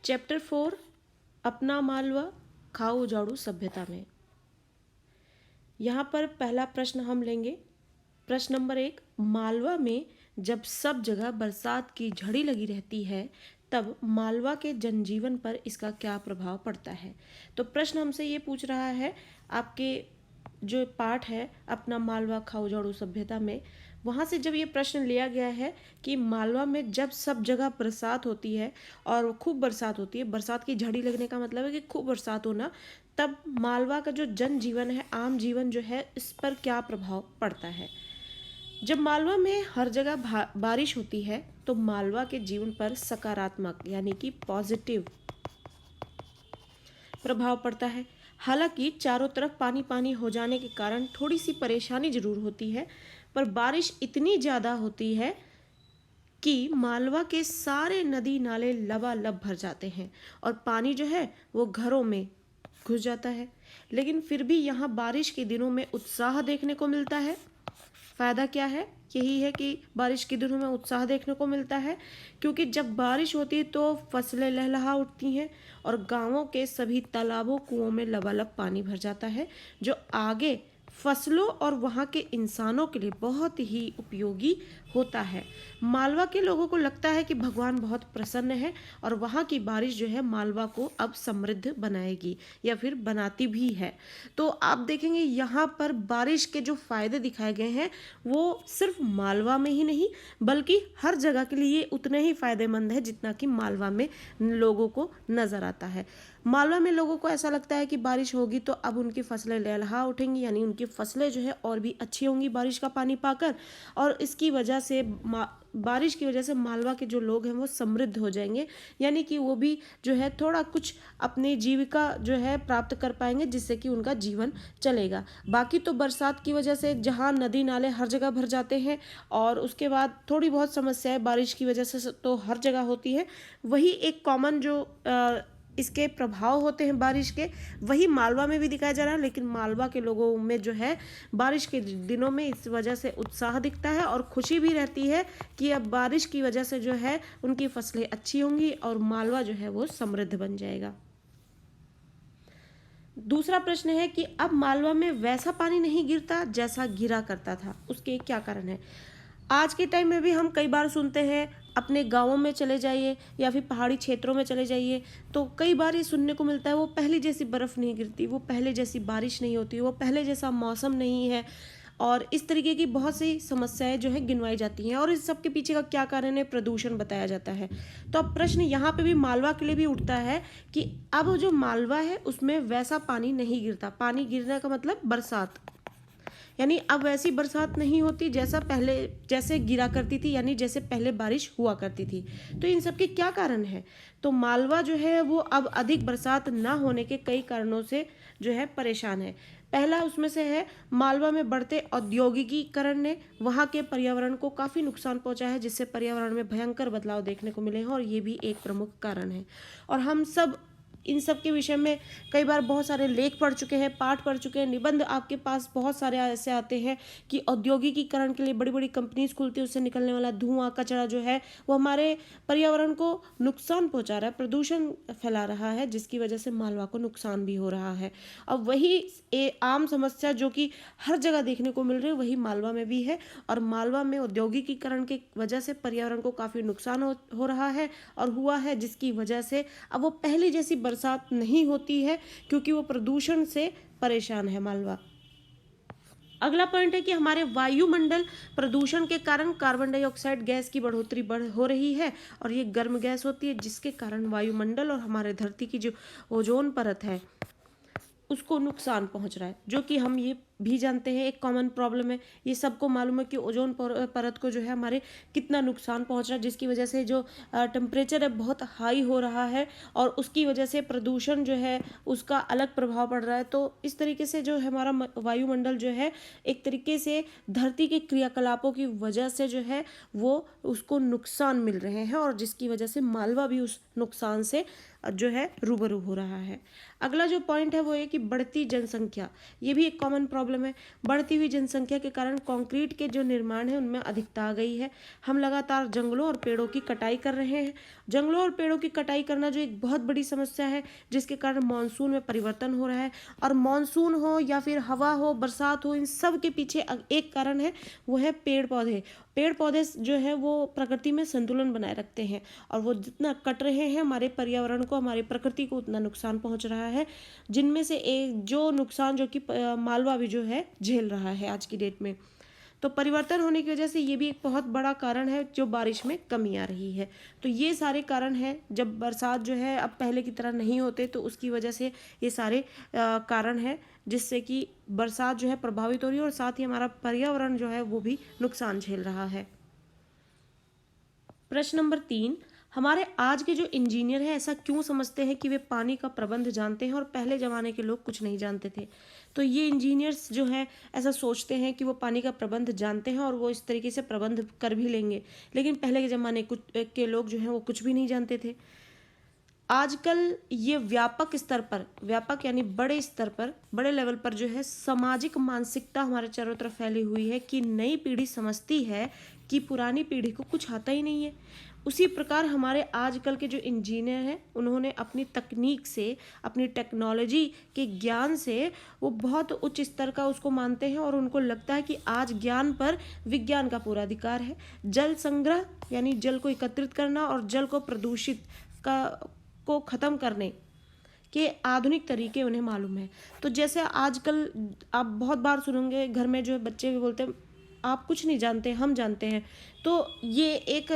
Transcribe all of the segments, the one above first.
Chapter 4 अपना मालवा खाओ उजाड़ू सभ्यता में। यहाँ पर पहला प्रश्न हम लेंगे। प्रश्न नंबर 1, मालवा में जब सब जगह बरसात की झड़ी लगी रहती है तब मालवा के जनजीवन पर इसका क्या प्रभाव पड़ता है। तो प्रश्न हमसे ये पूछ रहा है, आपके जो पाठ है अपना मालवा खाओ उजाड़ू सभ्यता में, वहाँ से जब ये प्रश्न लिया गया है कि मालवा में जब सब जगह बरसात होती है और खूब बरसात होती है, बरसात की झड़ी लगने का मतलब है कि खूब बरसात होना, तब मालवा का जो जनजीवन है, आम जीवन जो है, इस पर क्या प्रभाव पड़ता है। जब मालवा में हर जगह बारिश होती है तो मालवा के जीवन पर सकारात्मक यानी कि पॉजिटिव प्रभाव पड़ता है। हालांकि चारों तरफ पानी पानी हो जाने के कारण थोड़ी सी परेशानी जरूर होती है, पर बारिश इतनी ज़्यादा होती है कि मालवा के सारे नदी नाले लबालब भर जाते हैं और पानी जो है वो घरों में घुस जाता है। लेकिन फिर भी यहाँ बारिश के दिनों में उत्साह देखने को मिलता है। फ़ायदा क्या है? यही है कि बारिश के दिनों में उत्साह देखने को मिलता है, क्योंकि जब बारिश होती है तो फसलें लहलहा उठती हैं और गांवों के सभी तालाबों कुओं में लबालब पानी भर जाता है, जो आगे फसलों और वहाँ के इंसानों के लिए बहुत ही उपयोगी होता है। मालवा के लोगों को लगता है कि भगवान बहुत प्रसन्न है और वहाँ की बारिश जो है मालवा को अब समृद्ध बनाएगी या फिर बनाती भी है। तो आप देखेंगे यहाँ पर बारिश के जो फायदे दिखाए गए हैं वो सिर्फ मालवा में ही नहीं बल्कि हर जगह के लिए उतने ही फायदेमंद है जितना कि मालवा में लोगों को नजर आता है। मालवा में लोगों को ऐसा लगता है कि बारिश होगी तो अब उनकी फसलें लहलहा उठेंगी, यानी उनकी फसलें जो है और भी अच्छी होंगी बारिश का पानी पाकर, और इसकी वजह से बारिश की वजह से मालवा के जो लोग हैं वो समृद्ध हो जाएंगे, यानी कि वो भी जो है थोड़ा कुछ अपनी जीविका जो है प्राप्त कर पाएंगे जिससे कि उनका जीवन चलेगा। बाकी तो बरसात की वजह से जहाँ नदी नाले हर जगह भर जाते हैं और उसके बाद थोड़ी बहुत समस्याएं बारिश की वजह से तो हर जगह होती है, वही एक कॉमन जो इसके प्रभाव होते हैं बारिश के, वही मालवा में भी दिखाया जा रहा है। लेकिन मालवा के लोगों में जो है बारिश के दिनों में इस वजह से उत्साह दिखता है और खुशी भी रहती है कि अब बारिश की वजह से जो है उनकी फसलें अच्छी होंगी और मालवा जो है वो समृद्ध बन जाएगा। दूसरा प्रश्न है कि अब मालवा में वैसा पानी नहीं गिरता जैसा गिरा करता था, उसके क्या कारण है। आज के टाइम में भी हम कई बार सुनते हैं, अपने गांवों में चले जाइए या फिर पहाड़ी क्षेत्रों में चले जाइए तो कई बार ये सुनने को मिलता है वो पहले जैसी बर्फ़ नहीं गिरती, वो पहले जैसी बारिश नहीं होती, वो पहले जैसा मौसम नहीं है, और इस तरीके की बहुत सी समस्याएं जो है गिनवाई जाती हैं। और इस सब के पीछे का क्या कारण है? प्रदूषण बताया जाता है। तो अब प्रश्न यहाँ पे भी मालवा के लिए भी उठता है कि अब जो मालवा है उसमें वैसा पानी नहीं गिरता। पानी गिरने का मतलब बरसात, यानी अब वैसी बरसात नहीं होती जैसा पहले जैसे गिरा करती थी, यानी जैसे पहले बारिश हुआ करती थी। तो इन सब के क्या कारण है? तो मालवा जो है वो अब अधिक बरसात ना होने के कई कारणों से जो है परेशान है। पहला उसमें से है, मालवा में बढ़ते औद्योगिकीकरण ने वहाँ के पर्यावरण को काफ़ी नुकसान पहुँचा है, जिससे पर्यावरण में भयंकर बदलाव देखने को मिले हैं और ये भी एक प्रमुख कारण है। और हम सब इन सब के विषय में कई बार बहुत सारे लेख पढ़ चुके हैं, पाठ पढ़ चुके हैं, निबंध आपके पास बहुत सारे ऐसे आते हैं कि औद्योगिकीकरण के लिए बड़ी बड़ी कंपनीज खुलती है, उससे निकलने वाला धुआं कचरा जो है वो हमारे पर्यावरण को नुकसान पहुंचा रहा है, प्रदूषण फैला रहा है, जिसकी वजह से मालवा को नुकसान भी हो रहा है। अब वही आम समस्या जो कि हर जगह देखने को मिल रही है वही मालवा में भी है, और मालवा में औद्योगिकीकरण की वजह से पर्यावरण को काफ़ी नुकसान हो रहा है और हुआ है, जिसकी वजह से अब वो पहली जैसी बरसात नहीं होती है क्योंकि वो प्रदूषण से परेशान है मालवा। अगला पॉइंट है कि हमारे वायुमंडल प्रदूषण के कारण कार्बन डाइऑक्साइड गैस की बढ़ोतरी हो रही है, और ये गर्म गैस होती है जिसके कारण वायुमंडल और हमारे धरती की जो ओजोन परत है उसको नुकसान पहुंच रहा है, जो कि हम ये भी जानते हैं एक कॉमन प्रॉब्लम है। ये सबको मालूम है कि ओजोन परत को जो है हमारे कितना नुकसान पहुंच रहा है, जिसकी वजह से जो टेम्परेचर है बहुत हाई हो रहा है और उसकी वजह से प्रदूषण जो है उसका अलग प्रभाव पड़ रहा है। तो इस तरीके से जो है हमारा वायुमंडल जो है एक तरीके से धरती के क्रियाकलापों की वजह से जो है वो उसको नुकसान मिल रहे हैं, और जिसकी वजह से मालवा भी उस नुकसान से जो है रूबरू हो रहा है। अगला जो पॉइंट है वो है कि बढ़ती जनसंख्या, ये भी एक कॉमन प्रॉब्लम प्रॉब्लम है। बढ़ती हुई जनसंख्या के कारण कंक्रीट के जो निर्माण है उनमें अधिकता आ गई है। हम लगातार जंगलों और पेड़ों की कटाई कर रहे हैं। जंगलों और पेड़ों की कटाई करना जो एक बहुत बड़ी समस्या है, जिसके कारण मानसून में परिवर्तन हो रहा है। और मानसून हो या फिर हवा हो, बरसात हो, इन सब के पीछे एक कारण है, वो है पेड़ पौधे। पेड़ पौधे जो है वो प्रकृति में संतुलन बनाए रखते हैं, और वो जितना कट रहे हैं हमारे पर्यावरण को, हमारी प्रकृति को, उतना नुकसान पहुंच रहा है। जिनमें से एक जो नुकसान जो कि मालवा भी जो है झेल रहा है आज की डेट में। तो परिवर्तन होने की वजह से ये भी एक बहुत बड़ा कारण है जो बारिश में कमी आ रही है। तो ये सारे कारण हैं, जब बरसात जो है अब पहले की तरह नहीं होते तो उसकी वजह से ये सारे कारण हैं, जिससे कि बरसात जो है प्रभावित हो रही है, और साथ ही हमारा पर्यावरण जो है वो भी नुकसान झेल रहा है। प्रश्न नंबर 3, हमारे आज के जो इंजीनियर हैं ऐसा क्यों समझते हैं कि वे पानी का प्रबंध जानते हैं और पहले ज़माने के लोग कुछ नहीं जानते थे। तो ये इंजीनियर्स जो हैं ऐसा सोचते हैं कि वो पानी का प्रबंध जानते हैं और वो इस तरीके से प्रबंध कर भी लेंगे, लेकिन पहले के ज़माने के लोग जो हैं वो कुछ भी नहीं जानते थे। आजकल ये व्यापक स्तर पर, व्यापक यानी बड़े स्तर पर, बड़े लेवल पर जो है सामाजिक मानसिकता हमारे चारों तरफ फैली हुई है कि नई पीढ़ी समझती है कि पुरानी पीढ़ी को कुछ आता ही नहीं है। उसी प्रकार हमारे आजकल के जो इंजीनियर हैं उन्होंने अपनी तकनीक से, अपनी टेक्नोलॉजी के ज्ञान से वो बहुत उच्च स्तर का उसको मानते हैं, और उनको लगता है कि आज ज्ञान पर विज्ञान का पूरा अधिकार है। जल संग्रह यानी जल को एकत्रित करना और जल को प्रदूषित को ख़त्म करने के आधुनिक तरीके उन्हें मालूम है। तो जैसे आजकल आप बहुत बार सुनेंगे घर में जो बच्चे भी बोलते हैं आप कुछ नहीं जानते, हम जानते हैं। तो ये एक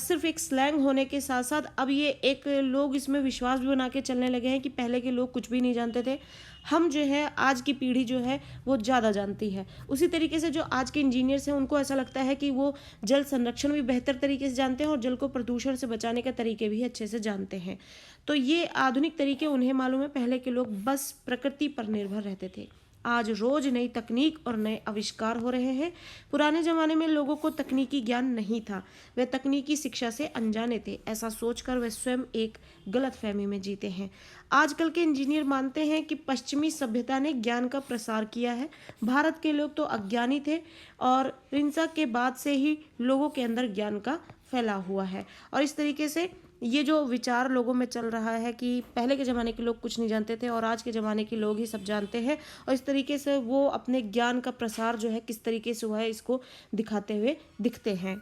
सिर्फ एक स्लैंग होने के साथ साथ अब ये एक लोग इसमें विश्वास भी बना के चलने लगे हैं कि पहले के लोग कुछ भी नहीं जानते थे, हम जो है आज की पीढ़ी जो है वो ज़्यादा जानती है। उसी तरीके से जो आज के इंजीनियर्स हैं उनको ऐसा लगता है कि वो जल संरक्षण भी बेहतर तरीके से जानते हैं और जल को प्रदूषण से बचाने के तरीके भी अच्छे से जानते हैं। तो ये आधुनिक तरीके उन्हें मालूम है, पहले के लोग बस प्रकृति पर निर्भर रहते थे। आज रोज नई तकनीक और नए आविष्कार हो रहे हैं। पुराने ज़माने में लोगों को तकनीकी ज्ञान नहीं था, वे तकनीकी शिक्षा से अनजाने थे। ऐसा सोचकर वे स्वयं एक गलतफहमी में जीते हैं। आजकल के इंजीनियर मानते हैं कि पश्चिमी सभ्यता ने ज्ञान का प्रसार किया है, भारत के लोग तो अज्ञानी थे, और रिंसा के बाद से ही लोगों के अंदर ज्ञान का फैलाव हुआ है। और इस तरीके से ये जो विचार लोगों में चल रहा है कि पहले के ज़माने के लोग कुछ नहीं जानते थे और आज के ज़माने के लोग ही सब जानते हैं, और इस तरीके से वो अपने ज्ञान का प्रसार जो है किस तरीके से हुआ है इसको दिखाते हुए दिखते हैं।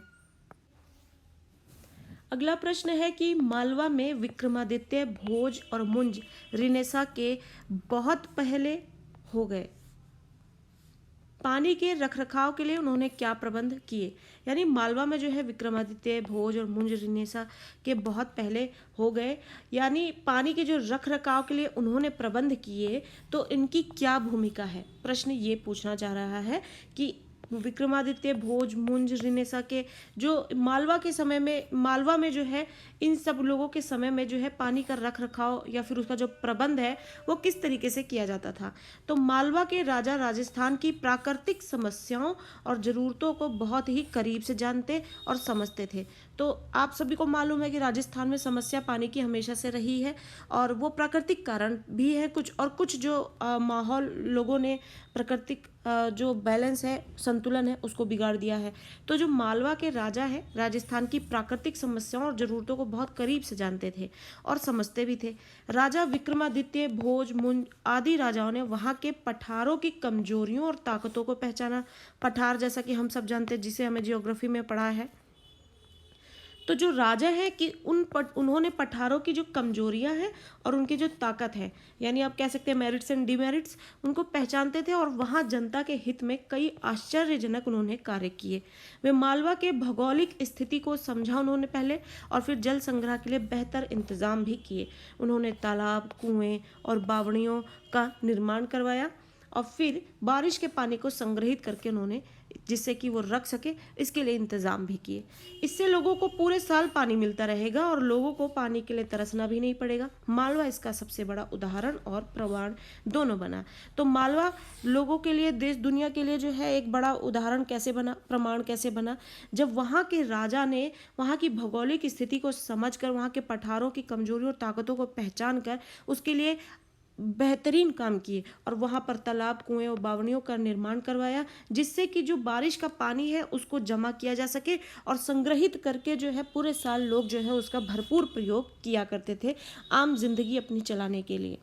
अगला प्रश्न है कि मालवा में विक्रमादित्य, भोज और मुंज रिनेसा के बहुत पहले हो गए। पानी के रखरखाव के लिए उन्होंने क्या प्रबंध किए। यानी मालवा में जो है विक्रमादित्य, भोज और मुंज रिनेसा के बहुत पहले हो गए, यानी पानी के जो रखरखाव के लिए उन्होंने प्रबंध किए, तो इनकी क्या भूमिका है। प्रश्न ये पूछना चाह रहा है कि विक्रमादित्य, भोज, मुंज, रिनेसा के जो मालवा के समय में, मालवा में जो है इन सब लोगों के समय में जो है पानी का रख रखाव या फिर उसका जो प्रबंध है वो किस तरीके से किया जाता था। तो मालवा के राजा राजस्थान की प्राकृतिक समस्याओं और ज़रूरतों को बहुत ही करीब से जानते और समझते थे। तो आप सभी को मालूम है कि राजस्थान में समस्या पानी की हमेशा से रही है, और वो प्राकृतिक कारण भी है कुछ, और कुछ जो माहौल लोगों ने प्राकृतिक जो बैलेंस है, संतुलन है, उसको बिगाड़ दिया है। तो जो मालवा के राजा है राजस्थान की प्राकृतिक समस्याओं और ज़रूरतों को बहुत करीब से जानते थे और समझते भी थे। राजा विक्रमादित्य, भोज, मुंज आदि राजाओं ने वहाँ के पठारों की कमजोरियों और ताकतों को पहचाना। पठार जैसा कि हम सब जानते हैं, जिसे हमें जियोग्राफी में पढ़ा है। तो जो राजा है कि उन्होंने पठारों की जो कमजोरियां हैं और उनकी जो ताकत है, यानी आप कह सकते हैं मेरिट्स एंड डिमेरिट्स, उनको पहचानते थे और वहां जनता के हित में कई आश्चर्यजनक उन्होंने कार्य किए। वे मालवा के भौगोलिक स्थिति को समझा उन्होंने पहले, और फिर जल संग्रह के लिए बेहतर इंतजाम भी किए। उन्होंने तालाब, कुएं और बावड़ियों का निर्माण करवाया, और फिर बारिश के पानी को संग्रहित करके उन्होंने, जिससे कि वो रख सके, इसके लिए इंतज़ाम भी किए। इससे लोगों को पूरे साल पानी मिलता रहेगा और लोगों को पानी के लिए तरसना भी नहीं पड़ेगा। मालवा इसका सबसे बड़ा उदाहरण और प्रमाण दोनों बना। तो मालवा लोगों के लिए, देश दुनिया के लिए जो है एक बड़ा उदाहरण कैसे बना, प्रमाण कैसे बना, जब वहाँ के राजा ने वहाँ की भौगोलिक स्थिति को समझकर, वहाँ के पठारों की कमजोरी और ताकतों को पहचान कर उसके लिए बेहतरीन काम किए और वहाँ पर तालाब, कुएं और बावड़ियों का निर्माण करवाया, जिससे कि जो बारिश का पानी है उसको जमा किया जा सके और संग्रहित करके जो है पूरे साल लोग जो है उसका भरपूर प्रयोग किया करते थे आम जिंदगी अपनी चलाने के लिए।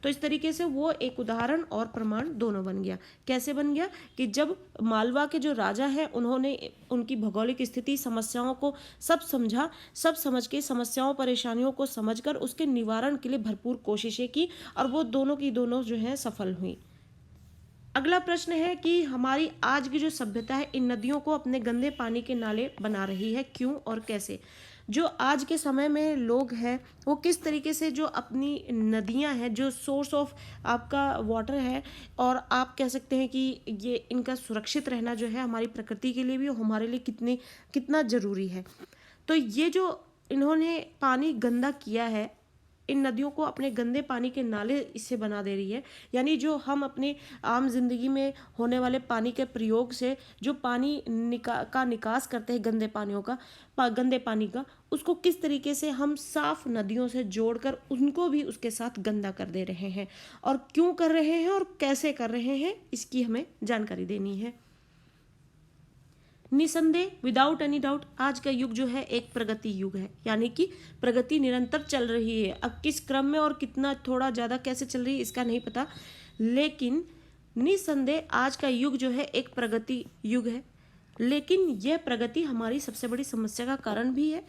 तो इस तरीके से वो एक उदाहरण और प्रमाण दोनों बन गया। कैसे बन गया कि जब मालवा के जो राजा हैं उन्होंने उनकी भौगोलिक स्थिति, समस्याओं को सब समझा, सब समझ के समस्याओं परेशानियों को समझकर उसके निवारण के लिए भरपूर कोशिशें की और वो दोनों की दोनों जो है सफल हुई। अगला प्रश्न है कि हमारी आज की जो सभ्यता है इन नदियों को अपने गंदे पानी के नाले बना रही है, क्यों और कैसे। जो आज के समय में लोग हैं वो किस तरीके से जो अपनी नदियां हैं, जो सोर्स ऑफ आपका वाटर है, और आप कह सकते हैं कि ये इनका सुरक्षित रहना जो है हमारी प्रकृति के लिए भी और हमारे लिए कितना ज़रूरी है। तो ये जो इन्होंने पानी गंदा किया है, इन नदियों को अपने गंदे पानी के नाले इससे बना दे रही है। यानी जो हम अपने आम जिंदगी में होने वाले पानी के प्रयोग से जो पानी का निकास करते हैं गंदे पानी का, उसको किस तरीके से हम साफ नदियों से जोड़कर उनको भी उसके साथ गंदा कर दे रहे हैं और क्यों कर रहे हैं और कैसे कर रहे हैं, इसकी हमें जानकारी देनी है। निसंदेह, विदाउट एनी डाउट, आज का युग जो है एक प्रगति युग है, यानी कि प्रगति निरंतर चल रही है। अब किस क्रम में और कितना थोड़ा ज़्यादा कैसे चल रही है इसका नहीं पता, लेकिन निसंदेह आज का युग जो है एक प्रगति युग है। लेकिन यह प्रगति हमारी सबसे बड़ी समस्या का कारण भी है।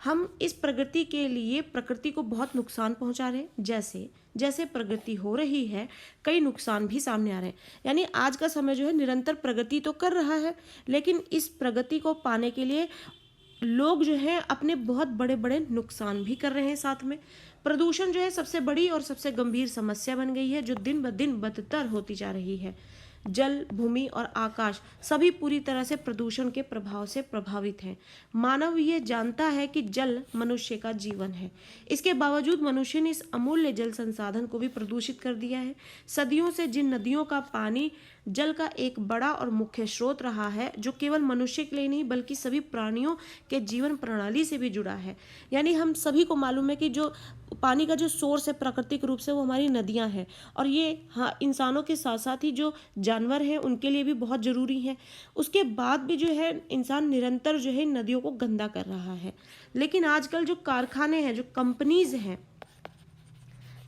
हम इस प्रगति के लिए प्रकृति को बहुत नुकसान पहुंचा रहे हैं। जैसे जैसे प्रगति हो रही है कई नुकसान भी सामने आ रहे हैं। यानी आज का समय जो है निरंतर प्रगति तो कर रहा है, लेकिन इस प्रगति को पाने के लिए लोग जो हैं अपने बहुत बड़े बड़े नुकसान भी कर रहे हैं। साथ में प्रदूषण जो है सबसे बड़ी और सबसे गंभीर समस्या बन गई है, जो दिन ब दिन बदतर होती जा रही है। जल, भूमि और आकाश सभी पूरी तरह से प्रदूषण के प्रभाव से प्रभावित हैं। मानव ये जानता है कि जल मनुष्य का जीवन है, इसके बावजूद मनुष्य ने इस अमूल्य जल संसाधन को भी प्रदूषित कर दिया है। सदियों से जिन नदियों का पानी जल का एक बड़ा और मुख्य स्रोत रहा है, जो केवल मनुष्य के लिए नहीं बल्कि सभी प्राणियों के जीवन प्रणाली से भी जुड़ा है। यानी हम सभी को मालूम है कि जो पानी का जो सोर्स है प्राकृतिक रूप से वो हमारी नदियां हैं, और ये हाँ इंसानों के साथ साथ ही जो जानवर हैं उनके लिए भी बहुत ज़रूरी है। उसके बाद भी जो है इंसान निरंतर जो है नदियों को गंदा कर रहा है। लेकिन आजकल जो कारखाने हैं, जो कंपनीज हैं,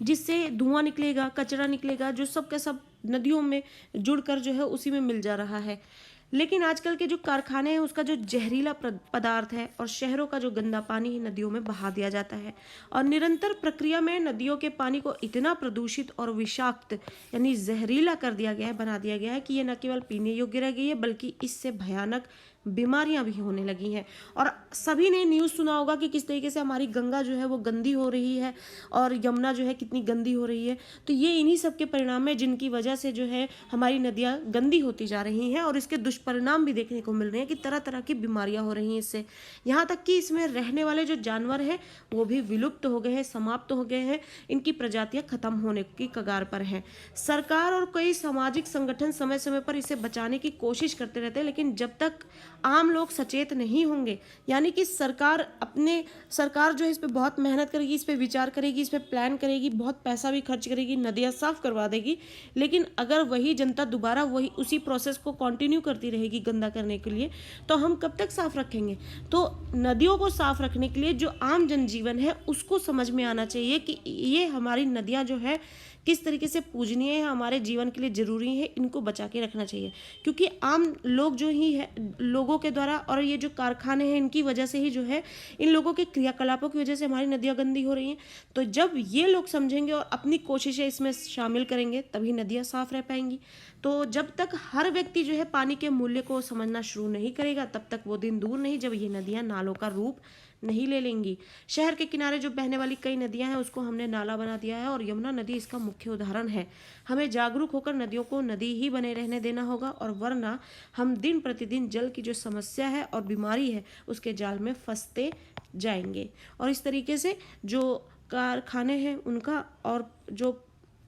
जिससे धुआं निकलेगा, कचरा निकलेगा, जो सब का सब नदियों में जुड़कर जो है उसी में मिल जा रहा है। लेकिन आजकल के जो कारखाने हैं उसका जो जहरीला पदार्थ है और शहरों का जो गंदा पानी नदियों में बहा दिया जाता है, और निरंतर प्रक्रिया में नदियों के पानी को इतना प्रदूषित और विषाक्त यानी जहरीला कर दिया गया है, बना दिया गया है कि ये न केवल पीने योग्य रह गई है बल्कि इससे भयानक बीमारियां भी होने लगी हैं। और सभी ने न्यूज़ सुना होगा कि किस तरीके से हमारी गंगा जो है वो गंदी हो रही है और यमुना जो है कितनी गंदी हो रही है। तो ये इन्हीं सब के परिणाम है जिनकी वजह से जो है हमारी नदियाँ गंदी होती जा रही हैं, और इसके दुष्परिणाम भी देखने को मिल रहे हैं कि तरह तरह की बीमारियाँ हो रही हैं इससे। यहाँ तक कि इसमें रहने वाले जो जानवर हैं वो भी विलुप्त हो गए हैं, समाप्त हो गए हैं, इनकी प्रजातियाँ खत्म होने की कगार पर हैं। सरकार और कई सामाजिक संगठन समय समय पर इसे बचाने की कोशिश करते रहते हैं, लेकिन जब तक आम लोग सचेत नहीं होंगे, यानी कि सरकार जो है इस पे बहुत मेहनत करेगी, इस पे विचार करेगी, इस पे प्लान करेगी, बहुत पैसा भी खर्च करेगी, नदियाँ साफ करवा देगी, लेकिन अगर वही जनता दोबारा वही उसी प्रोसेस को कंटिन्यू करती रहेगी गंदा करने के लिए, तो हम कब तक साफ रखेंगे। तो नदियों को साफ रखने के लिए जो आम जनजीवन है उसको समझ में आना चाहिए कि ये हमारी नदियाँ जो है किस तरीके से पूजनीय है, हमारे जीवन के लिए ज़रूरी है, इनको बचा के रखना चाहिए। क्योंकि आम लोग जो ही है, लोगों के द्वारा और ये जो कारखाने हैं इनकी वजह से ही जो है, इन लोगों के क्रियाकलापों की वजह से हमारी नदियाँ गंदी हो रही हैं। तो जब ये लोग समझेंगे और अपनी कोशिशें इसमें शामिल करेंगे तभी नदियाँ साफ रह पाएंगी। तो जब तक हर व्यक्ति जो है पानी के मूल्य को समझना शुरू नहीं करेगा तब तक वो दिन दूर नहीं जब ये नदियाँ नालों का रूप नहीं ले लेंगी। शहर के किनारे जो बहने वाली कई नदियां हैं उसको हमने नाला बना दिया है, और यमुना नदी इसका मुख्य उदाहरण है। हमें जागरूक होकर नदियों को नदी ही बने रहने देना होगा, और वरना हम दिन प्रतिदिन जल की जो समस्या है और बीमारी है उसके जाल में फंसते जाएंगे। और इस तरीके से जो कारखाने हैं उनका और जो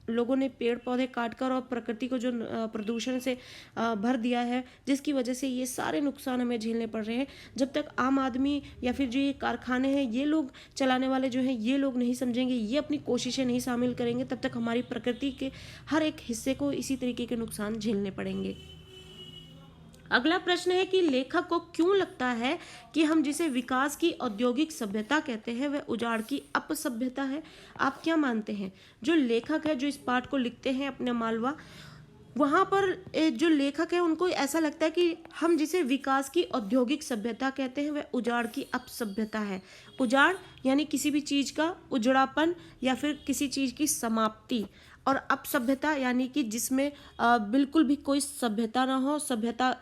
लोगों ने पेड़ पौधे काटकर और प्रकृति को जो प्रदूषण से भर दिया है, जिसकी वजह से ये सारे नुकसान हमें झेलने पड़ रहे हैं। जब तक आम आदमी या फिर जो ये कारखाने हैं, ये लोग चलाने वाले जो हैं, ये लोग नहीं समझेंगे, ये अपनी कोशिशें नहीं शामिल करेंगे, तब तक हमारी प्रकृति के हर एक हिस्से को इसी तरीके के नुकसान झेलने पड़ेंगे। अगला प्रश्न है कि लेखक को क्यों लगता है कि हम जिसे विकास की औद्योगिक सभ्यता कहते हैं वह उजाड़ की अपसभ्यता है। आप क्या मानते हैं? जो लेखक है, जो इस पाठ को लिखते हैं अपने मालवा, वहाँ पर जो लेखक है उनको ऐसा लगता है कि हम जिसे विकास की औद्योगिक सभ्यता कहते हैं वह उजाड़ की अपसभ्यता है। उजाड़ यानी किसी भी चीज़ का उजड़ापन या फिर किसी चीज़ की समाप्ति, और अपसभ्यता यानी कि जिसमें बिल्कुल भी कोई सभ्यता ना हो, सभ्यता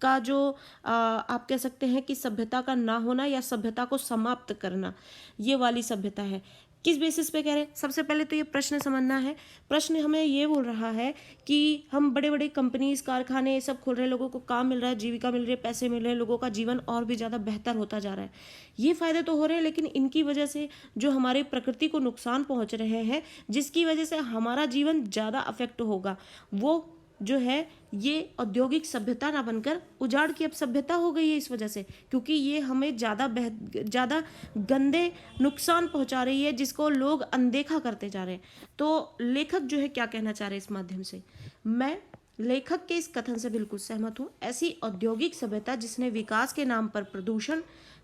का जो आप कह सकते हैं कि सभ्यता का ना होना या सभ्यता को समाप्त करना, ये वाली सभ्यता है। किस बेसिस पे कह रहे हैं? सबसे पहले तो ये प्रश्न समझना है। प्रश्न हमें ये बोल रहा है कि हम बड़े बड़े कंपनीज, कारखाने ये सब खोल रहे हैं, लोगों को काम मिल रहा है, जीविका मिल रही है, पैसे मिल रहे हैं, लोगों का जीवन और भी ज़्यादा बेहतर होता जा रहा है। ये फ़ायदे तो हो रहे हैं, लेकिन इनकी वजह से जो हमारे प्रकृति को नुकसान पहुँच रहे हैं, जिसकी वजह से हमारा जीवन ज़्यादा अफेक्ट होगा, वो जो है ये औद्योगिक सभ्यता ना बनकर उजाड़ की अपसभ्यता हो गई है इस वजह से, क्योंकि ये हमें ज़्यादा गंदे नुकसान पहुंचा रही है, जिसको लोग अनदेखा करते जा रहे हैं। तो लेखक जो है क्या कहना चाह रहे हैं इस माध्यम से? मैं लेखक के इस कथन से बिल्कुल सहमत हूँ। ऐसी औद्योगिक सभ्यता जिसने विकास के नाम पर प्रदूषण,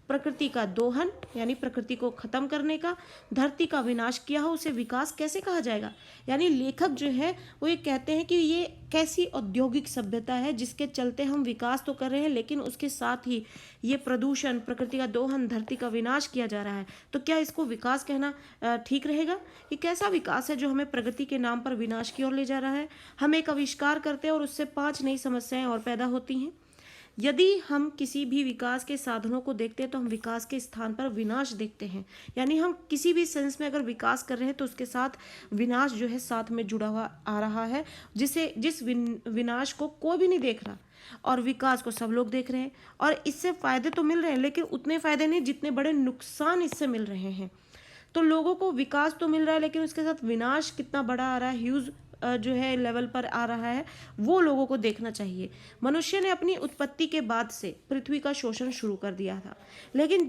प्रकृति का दोहन यानी प्रकृति को खत्म करने का, धरती का विनाश किया हो, उसे विकास कैसे कहा जाएगा? यानी लेखक जो है वो ये कहते हैं कि ये कैसी औद्योगिक सभ्यता है जिसके चलते हम विकास तो कर रहे हैं, लेकिन उसके साथ ही ये प्रदूषण, प्रकृति का दोहन, धरती का विनाश किया जा रहा है। तो क्या इसको विकास कहना ठीक रहेगा? ये कैसा विकास है जो हमें प्रगति के नाम पर विनाश की ओर ले जा रहा है? हम एक आविष्कार करते हैं और उससे 5 नई समस्याएं और पैदा होती हैं। यदि हम किसी भी विकास के साधनों को देखते हैं तो हम विकास के स्थान पर विनाश देखते हैं। यानी हम किसी भी सेंस में अगर विकास कर रहे हैं तो उसके साथ विनाश जो है साथ में जुड़ा हुआ आ रहा है, जिस विनाश को कोई भी नहीं देख रहा और विकास को सब लोग देख रहे हैं। और इससे फायदे तो मिल रहे हैं, लेकिन उतने फायदे नहीं जितने बड़े नुकसान इससे मिल रहे हैं। तो लोगों को विकास तो मिल रहा है, लेकिन उसके साथ विनाश कितना बड़ा आ रहा है, ह्यूज जो है लेवल पर आ रहा है, वो लोगों को देखना चाहिए। मनुष्य ने अपनी उत्पत्ति के बाद से पृथ्वी का शोषण शुरू कर दिया था, लेकिन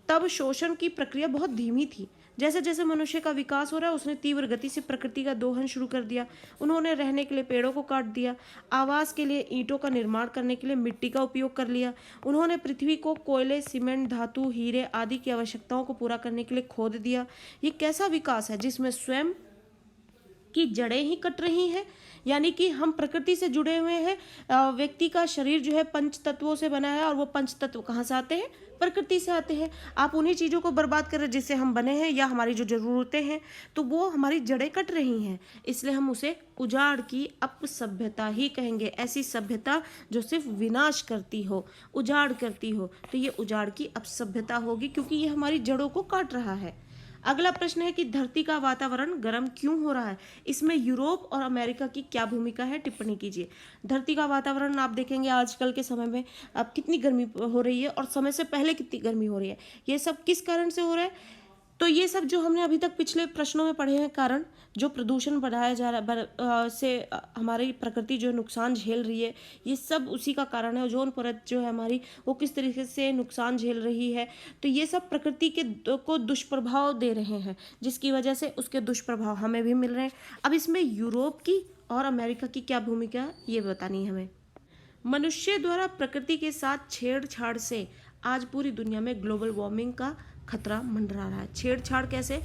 तब शोषण की प्रक्रिया बहुत धीमी थी। जैसे जैसे मनुष्य का विकास हो रहा है, उसने तीव्र गति से प्रकृति का दोहन शुरू कर दिया। उन्होंने रहने के लिए पेड़ों को काट दिया, आवास के लिए ईंटों का निर्माण करने के लिए मिट्टी का उपयोग कर लिया। उन्होंने पृथ्वी को कोयले, सीमेंट, धातु, हीरे आदि की आवश्यकताओं को पूरा करने के लिए खोद दिया। ये कैसा विकास है जिसमें स्वयं की जड़ें ही कट रही हैं? यानी कि हम प्रकृति से जुड़े हुए हैं। व्यक्ति का शरीर जो है पंच तत्वों से बना है, और वो पंच तत्व कहाँ से आते हैं? प्रकृति से आते हैं। आप उन्हीं चीज़ों को बर्बाद कर रहे हैं जिससे हम बने हैं, या हमारी जो ज़रूरतें हैं, तो वो हमारी जड़ें कट रही हैं। इसलिए हम उसे उजाड़ की अपसभ्यता ही कहेंगे। ऐसी सभ्यता जो सिर्फ विनाश करती हो, उजाड़ करती हो, तो ये उजाड़ की अपसभ्यता होगी, क्योंकि ये हमारी जड़ों को काट रहा है। अगला प्रश्न है कि धरती का वातावरण गर्म क्यों हो रहा है? इसमें यूरोप और अमेरिका की क्या भूमिका है? टिप्पणी कीजिए। धरती का वातावरण आप देखेंगे आजकल के समय में अब कितनी गर्मी हो रही है, और समय से पहले कितनी गर्मी हो रही है। ये सब किस कारण से हो रहा है? तो ये सब जो हमने अभी तक पिछले प्रश्नों में पढ़े हैं कारण, जो प्रदूषण बढ़ाया जा रहा है, हमारी प्रकृति जो नुकसान झेल रही है, ये सब उसी का कारण है। ओजोन परत जो है हमारी, वो किस तरीके से नुकसान झेल रही है, तो ये सब प्रकृति को दुष्प्रभाव दे रहे हैं, जिसकी वजह से उसके दुष्प्रभाव हमें भी मिल रहे हैं। अब इसमें यूरोप की और अमेरिका की क्या भूमिका है, ये बतानी है हमें। मनुष्य द्वारा प्रकृति के साथ छेड़छाड़ से आज पूरी दुनिया में ग्लोबल वार्मिंग का खतरा मंडरा रहा है। छेड़छाड़ कैसे?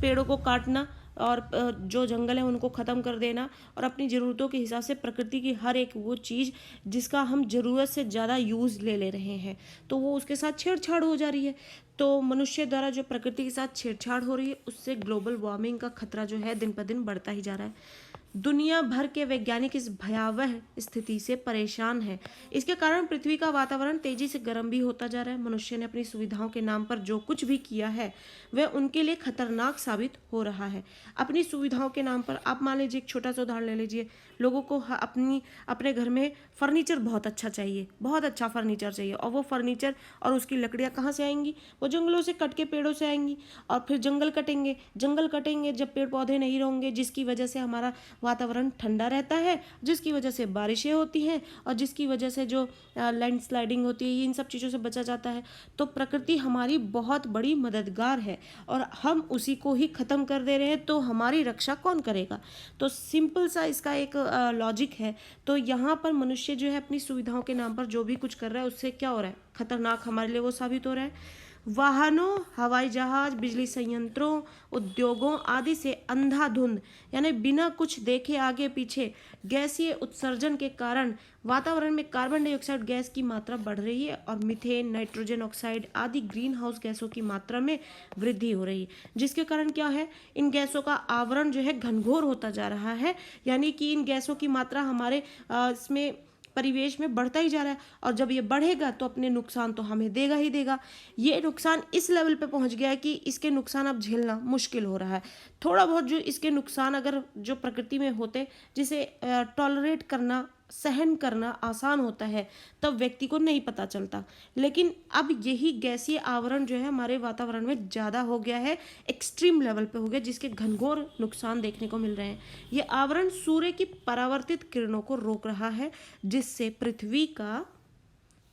पेड़ों को काटना और जो जंगल है उनको ख़त्म कर देना, और अपनी ज़रूरतों के हिसाब से प्रकृति की हर एक वो चीज़ जिसका हम ज़रूरत से ज़्यादा यूज़ ले रहे हैं, तो वो उसके साथ छेड़छाड़ हो जा रही है। तो मनुष्य द्वारा जो प्रकृति के साथ छेड़छाड़ हो रही है, उससे ग्लोबल वार्मिंग का खतरा जो है दिन पर दिन बढ़ता ही जा रहा है। दुनिया भर के वैज्ञानिक इस भयावह स्थिति से परेशान हैं। इसके कारण पृथ्वी का वातावरण तेजी से गर्म भी होता जा रहा है। मनुष्य ने अपनी सुविधाओं के नाम पर जो कुछ भी किया है वह उनके लिए खतरनाक साबित हो रहा है। अपनी सुविधाओं के नाम पर आप मान लीजिए, एक छोटा सा उदाहरण ले लीजिए, लोगों को अपने घर में फर्नीचर बहुत अच्छा चाहिए, बहुत अच्छा फर्नीचर चाहिए, और वो फर्नीचर और उसकी लकड़ियाँ कहाँ से आएंगी? वो जंगलों से कट के पेड़ों से आएंगी। और फिर जंगल कटेंगे जब पेड़ पौधे नहीं रहेंगे, जिसकी वजह से हमारा वातावरण ठंडा रहता है, जिसकी वजह से बारिशें होती हैं, और जिसकी वजह से जो लैंडस्लाइडिंग होती है, इन सब चीज़ों से बचा जाता है। तो प्रकृति हमारी बहुत बड़ी मददगार है और हम उसी को ही ख़त्म कर दे रहे हैं, तो हमारी रक्षा कौन करेगा? तो सिंपल सा इसका एक लॉजिक है। तो यहाँ पर मनुष्य जो है अपनी सुविधाओं के नाम पर जो भी कुछ कर रहा है, उससे क्या हो रहा है? खतरनाक हमारे लिए वो साबित हो रहा है। वाहनों, हवाई जहाज, बिजली संयंत्रों, उद्योगों आदि से अंधाधुंध, यानी बिना कुछ देखे आगे पीछे गैसीय उत्सर्जन के कारण वातावरण में कार्बन डाइऑक्साइड गैस की मात्रा बढ़ रही है और मीथेन, नाइट्रोजन ऑक्साइड आदि ग्रीन हाउस गैसों की मात्रा में वृद्धि हो रही है, जिसके कारण क्या है? इन गैसों का आवरण जो है घनघोर होता जा रहा है, यानी कि इन गैसों की मात्रा हमारे इसमें परिवेश में बढ़ता ही जा रहा है, और जब ये बढ़ेगा तो अपने नुकसान तो हमें देगा ही देगा। ये नुकसान इस लेवल पे पहुंच गया है कि इसके नुकसान अब झेलना मुश्किल हो रहा है। थोड़ा बहुत जो इसके नुकसान अगर जो प्रकृति में होते, जिसे टॉलरेट करना, सहन करना आसान होता है, तब व्यक्ति को नहीं पता चलता। लेकिन अब यही गैसीय आवरण जो है हमारे वातावरण में ज़्यादा हो गया है, एक्सट्रीम लेवल पे हो गया, जिसके घनघोर नुकसान देखने को मिल रहे हैं। ये आवरण सूर्य की परावर्तित किरणों को रोक रहा है, जिससे पृथ्वी का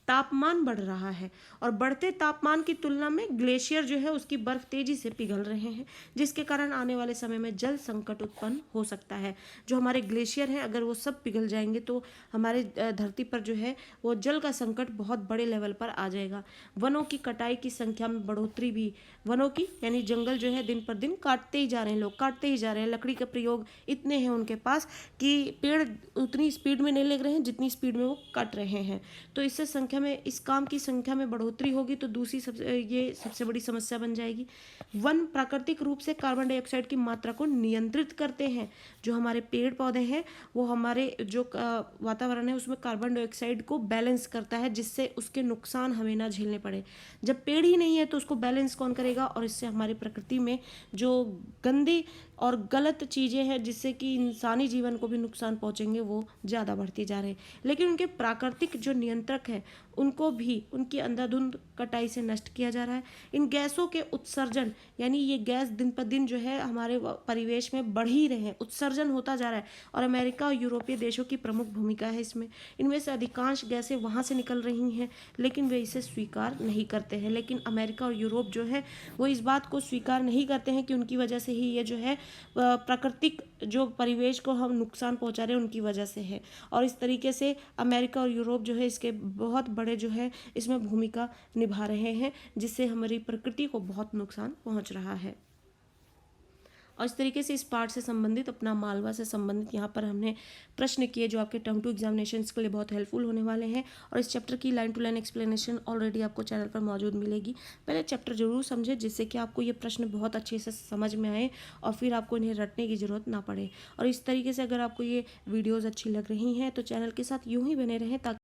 तापमान बढ़ रहा है, और बढ़ते तापमान की तुलना में ग्लेशियर जो है उसकी बर्फ तेजी से पिघल रहे हैं, जिसके कारण आने वाले समय में जल संकट उत्पन्न हो सकता है। जो हमारे ग्लेशियर हैं, अगर वो सब पिघल जाएंगे तो हमारे धरती पर जो है वो जल का संकट बहुत बड़े लेवल पर आ जाएगा। वनों की कटाई की संख्या में बढ़ोतरी भी, वनों की यानी जंगल जो है दिन पर दिन काटते ही जा रहे हैं, लोग काटते ही जा रहे हैं। लकड़ी का प्रयोग इतने हैं उनके पास कि पेड़ उतनी स्पीड में नहीं लग रहे हैं जितनी स्पीड में वो काट रहे हैं। तो इससे संख्या में, इस काम की संख्या में बढ़ोतरी होगी, तो दूसरी ये सबसे बड़ी समस्या बन जाएगी। वन प्राकृतिक रूप से कार्बन डाइऑक्साइड की मात्रा को नियंत्रित करते हैं। जो हमारे पेड़ पौधे हैं वो हमारे जो वातावरण है उसमें कार्बन डाइऑक्साइड को बैलेंस करता है, जिससे उसके नुकसान हमें ना झेलने पड़े। जब पेड़ ही नहीं है तो उसको बैलेंस कौन करेगा? और इससे हमारी प्रकृति में जो गंदी और गलत चीज़ें हैं जिससे कि इंसानी जीवन को भी नुकसान पहुंचेंगे, वो ज़्यादा बढ़ती जा रहे हैं। लेकिन उनके प्राकृतिक जो नियंत्रक हैं उनको भी उनकी अंधाधुंध कटाई से नष्ट किया जा रहा है। इन गैसों के उत्सर्जन, यानी ये गैस दिन पर दिन जो है हमारे परिवेश में बढ़ ही रहे हैं, उत्सर्जन होता जा रहा है, और अमेरिका और यूरोपीय देशों की प्रमुख भूमिका है इसमें। इनमें से अधिकांश गैसें वहाँ से निकल रही हैं, लेकिन वे इसे स्वीकार नहीं करते हैं। लेकिन अमेरिका और यूरोप जो है वो इस बात को स्वीकार नहीं करते हैं कि उनकी वजह से ही ये जो है प्राकृतिक जो परिवेश को हम नुकसान पहुंचा रहे हैं उनकी वजह से है। और इस तरीके से अमेरिका और यूरोप जो है इसके बहुत बड़े जो है इसमें भूमिका निभा रहे हैं, जिससे हमारी प्रकृति को बहुत नुकसान पहुंच रहा है। और इस तरीके से इस पार्ट से संबंधित, अपना मालवा से संबंधित यहाँ पर हमने प्रश्न किए जो आपके टर्म टू एग्जामिनेशंस के लिए बहुत हेल्पफुल होने वाले हैं। और इस चैप्टर की line to line explanation already आपको चैनल पर मौजूद मिलेगी। पहले चैप्टर जरूर समझें, जिससे कि आपको ये प्रश्न बहुत अच्छे से समझ में आए और फिर आपको इन्हें रटने की ज़रूरत ना पड़े। और इस तरीके से अगर आपको ये वीडियोज़ अच्छी लग रही हैं तो चैनल के साथ यूँ ही बने रहें, ताकि